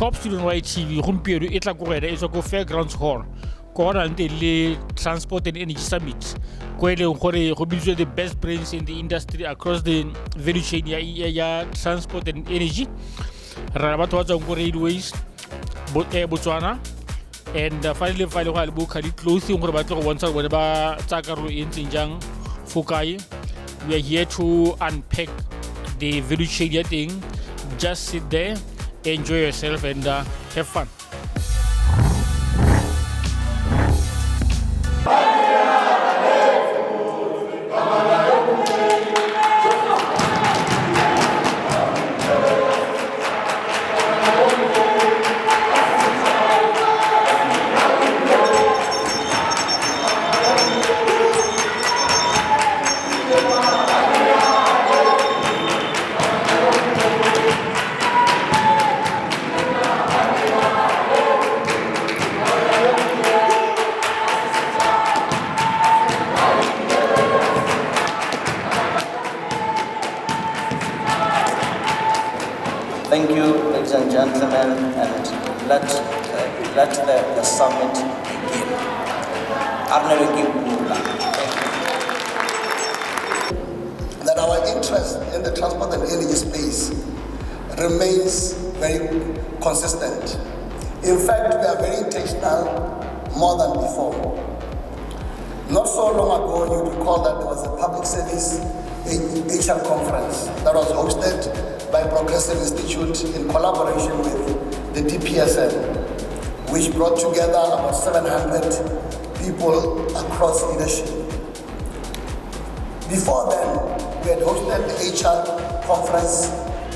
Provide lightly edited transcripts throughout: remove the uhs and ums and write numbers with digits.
top student wa TV gompieno e tla go rena e tswa go Fairgrounds Hall go na le Transport and Energy Summit go eleng gore go bitswe the best brains in the industry across the value chain ya transport and energy ra batho ba tswang go railways Botswana and finally go a le bo khali clothing gore ba tle go bontsha gore ba tsa karolo e ntseng jang fokai. We are here to unpack the value chain ya thing. Just sit there, enjoy yourself, and have fun. Thank you, ladies and gentlemen, and let the summit begin. That our interest in the transport and energy space remains very consistent. In fact, we are very intentional more than before. Not so long ago, you recall that there was a public service HR conference that was hosted by Progressive Institute in collaboration with the DPSN, which brought together about 700 people across leadership. Before then, we had hosted the HR conference,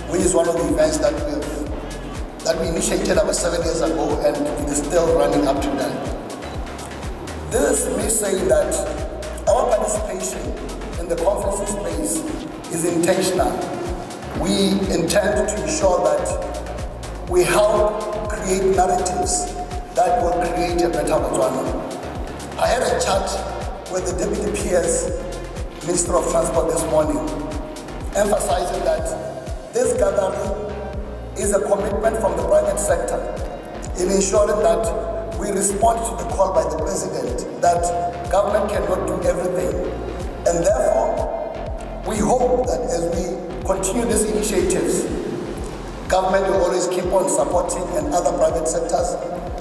which is one of the events that we initiated about 7 years ago, and it is still running up to that. This is me saying that our participation in the conference space is intentional. We intend to ensure that we help create narratives that will create a better Botswana. I had a chat with the Deputy PS, Minister of Transport this morning, emphasizing that this gathering is a commitment from the private sector in ensuring that we respond to the call by the President that government cannot do everything. And therefore, we hope that as we continue these initiatives, government will always keep on supporting, and other private sectors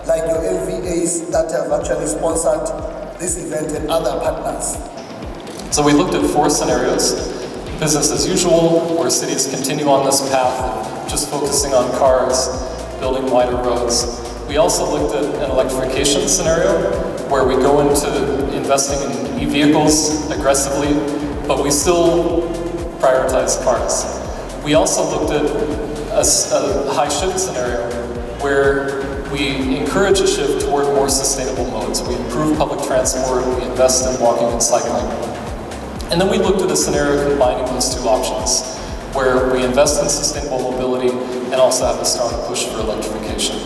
like your MVAs that have actually sponsored this event and other partners. So we looked at 4 scenarios. Business as usual, where cities continue on this path of just focusing on cars, building wider roads. We also looked at an electrification scenario where we go into investing in e-vehicles aggressively, but we still prioritize cars. We also looked at a high shift scenario where we encourage a shift toward more sustainable modes. We improve public transport, we invest in walking and cycling. And then we looked at a scenario combining those 2 options, where we invest in sustainable mobility and also have a strong push for electrification.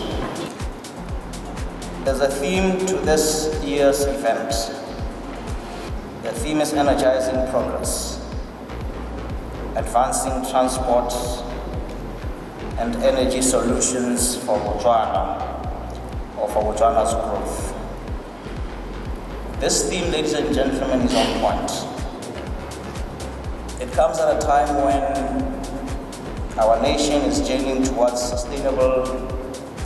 There's a theme to this year's event. The theme is energizing progress, advancing transport and energy solutions for Botswana, or for Botswana's growth. This theme, ladies and gentlemen, is on point. It comes at a time when our nation is journeying towards sustainable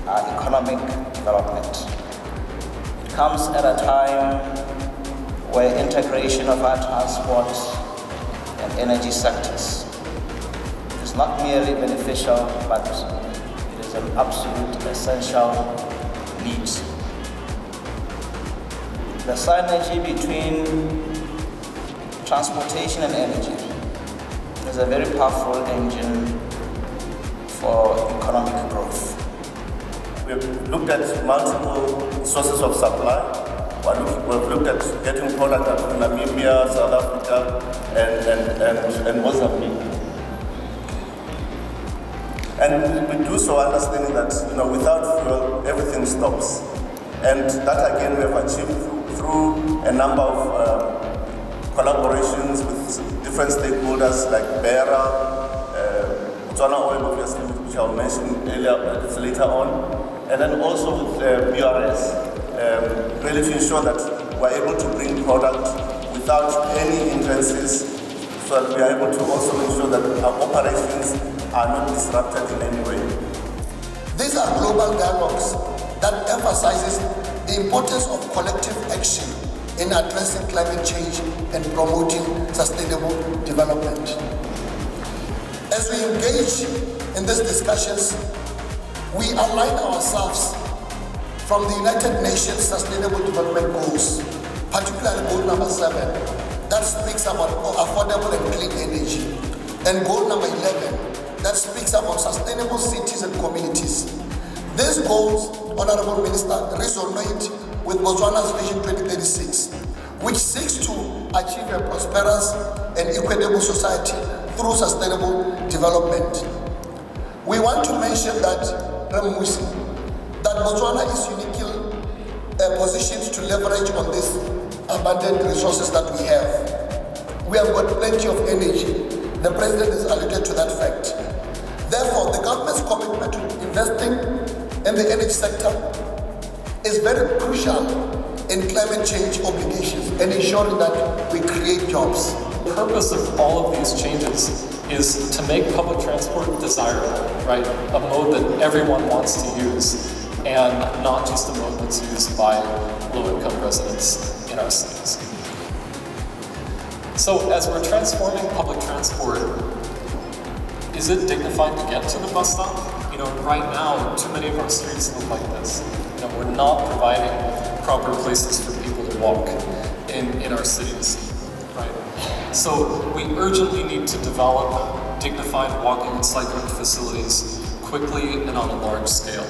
economic development. It comes at a time where integration of our transport and energy sectors is not merely beneficial, but it is an absolute essential need. The synergy between transportation and energy is a very powerful engine for economic growth. We've looked at multiple sources of supply. We've looked at getting product out of Namibia, South Africa, and Mozambique. And we do so understanding that without fuel, everything stops. And that again we have achieved through a number of collaborations with different stakeholders like BERA, Botswana Oil, obviously, which I'll mention later on, and then also with BRS, really to ensure that we're able to bring product without any hindrances, so that we are able to also ensure that our operations are not disrupted in any way. These are global dialogues that emphasizes the importance of collective action in addressing climate change and promoting sustainable development. As we engage in these discussions, we align ourselves from the United Nations Sustainable Development Goals, particularly goal number 7, that speaks about affordable and clean energy, and goal number 11, that speaks about sustainable cities and communities. These goals, Honorable Minister, resonate with Botswana's Vision 2036, which seeks to achieve a prosperous and equitable society through sustainable development. We want to mention that Botswana is uniquely positioned to leverage on these abundant resources that we have. We have got plenty of energy. The President has alluded to that fact. Therefore, the government's commitment to investing in the energy sector is very crucial in climate change obligations and ensuring that we create jobs. The purpose of all of these changes is to make public transport desirable, right? A mode that everyone wants to use, and not just a mode that's used by low-income residents in our cities. So as we're transforming public transport, is it dignified to get to the bus stop? You know, right now, too many of our streets look like this. You know, we're not providing proper places for people to walk in our cities, right? So we urgently need to develop dignified walking and cycling facilities quickly and on a large scale.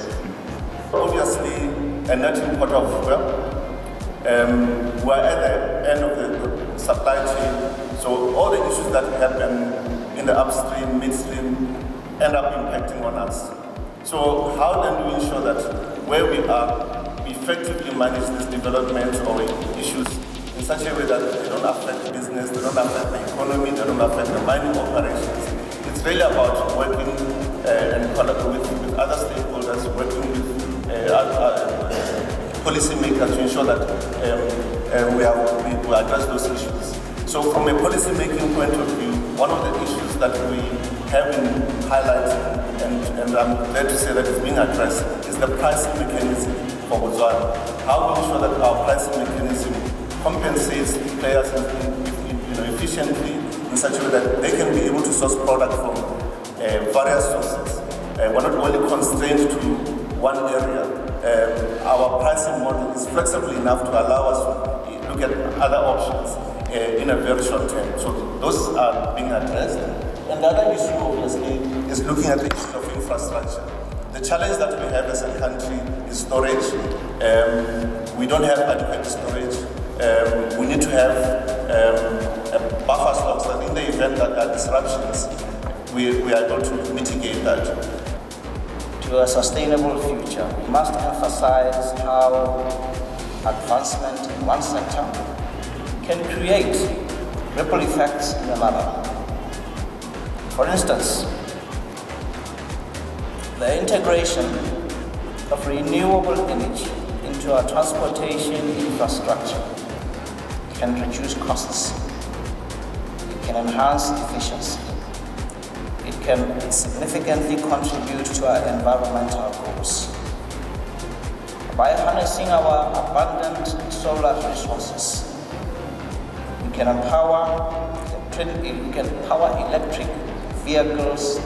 Obviously, a net import of fuel. We're at the end of the supply chain, so all the issues that happen in the upstream, midstream, end up impacting on us. So how then do we ensure that where we are, we effectively manage this development or issues in such a way that they don't affect business, they don't affect the economy, they don't affect the mining operations. It's really about working and collaborating with other stakeholders, working with policymakers to ensure that we address those issues. So from a policy-making point of view, one of the issues that we have been highlighting, and I'm glad to say that it's being addressed, is the pricing mechanism for Botswana. How do we ensure that our pricing mechanism compensates players efficiently in such a way that they can be able to source product from various sources. We're not only constrained to one area. Our pricing model is flexible enough to allow us to look at other options in a very short term. So those are being addressed. And the other issue, obviously, is looking at the issue of infrastructure. The challenge that we have as a country is storage. We don't have adequate storage. We need to have buffer stocks that in the event that there are disruptions, we are able to mitigate that. To a sustainable future, we must emphasize how advancement in one sector can create ripple effects in another. For instance, the integration of renewable energy into our transportation infrastructure can reduce costs. It can enhance efficiency. It can significantly contribute to our environmental goals. By harnessing our abundant solar resources, we can power electric vehicles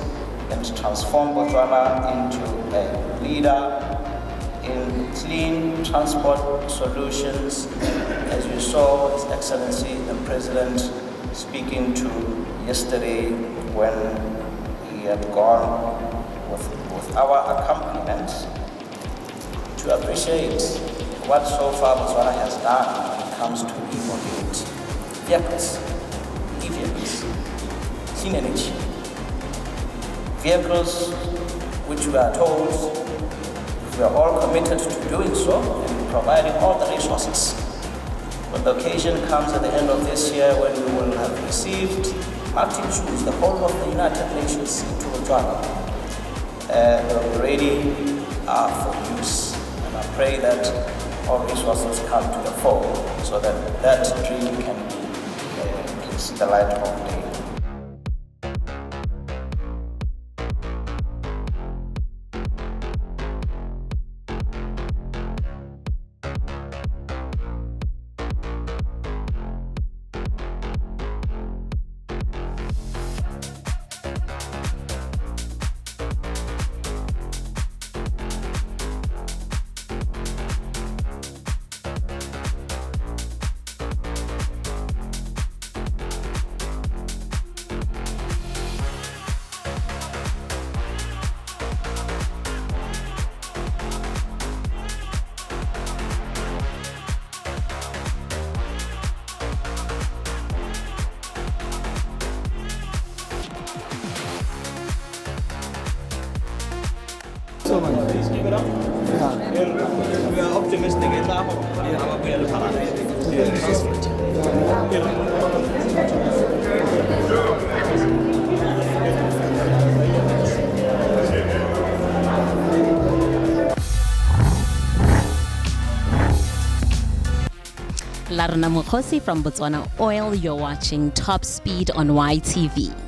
and transform Botswana into a leader in clean transport solutions, as you saw His Excellency the President speaking to yesterday when he had gone with our accompaniment to appreciate what so far Botswana has done when it comes to e-mobility, vehicles, e-vehicles, clean energy, vehicles which we are told we are all committed to doing so and providing all the resources. When the occasion comes at the end of this year when we will have received multitudes, the whole of the United Nations into Botswana, will be ready for use. And I pray that all resources come to the fore so that that dream can see the light of day. We are optimistic. Larna Mukhosi from Botswana Oil. You're watching Top Speed on YTV.